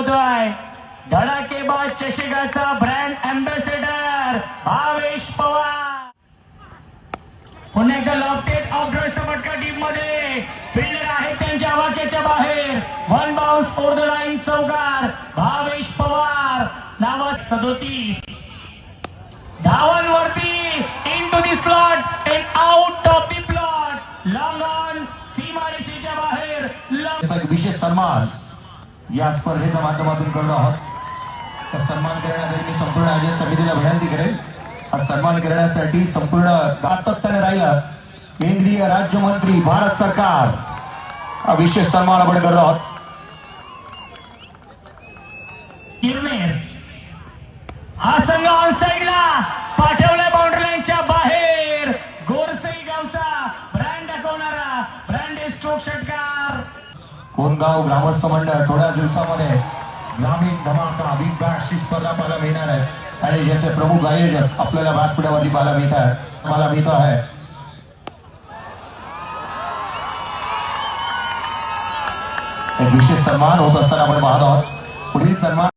होतोय धडाकेबाज चषकाचा brand ambassador Bhavesh Pawar. पुन्हा एकदा लॉफ्टेड ऑफड्रॉयचा फटका टीम मध्ये फिल्डर आहे त्यांच्या वाक्याच्या बाहेर. One bounce over the line चौकार भावेश पवार नावात 37 धावांवरती into the slot and out of the plot. Long on सीमारेषेच्या बाहेर. विशेष सन्मान या स्पर्धेच्या माध्यमातून करणार आहोत. तर सन्मान करण्यासाठी मी संपूर्ण आयोजन समितीला विनंती करेन. हा सन्मान करण्यासाठी संपूर्ण सातत्याने राहिला केंद्रीय राज्यमंत्री भारत सरकार हा विशेष सन्मान आपण करणार आहोत. किरनेर हा संघ ऑन साइडला पाठवलाय बाउंड्री लाईनच्या बाहेर. गोरसई गावचा ब्रँड दाखवणारा ब्रँड स्ट्रोक षटकार. कोणगाव ग्रामस्थ मंडळ थोड्या दिवसामध्ये ग्रामीण धमाका बिग बॅशची स्पर्धा पाहायला मिळणार आहे आणि ज्याचे प्रमुख आयोजक आपल्याला व्यासपीठावरती पाहायला मिळत आहे. एक विशेष सन्मान होत असताना आपण पाहत आहोत. पुढील सन्मान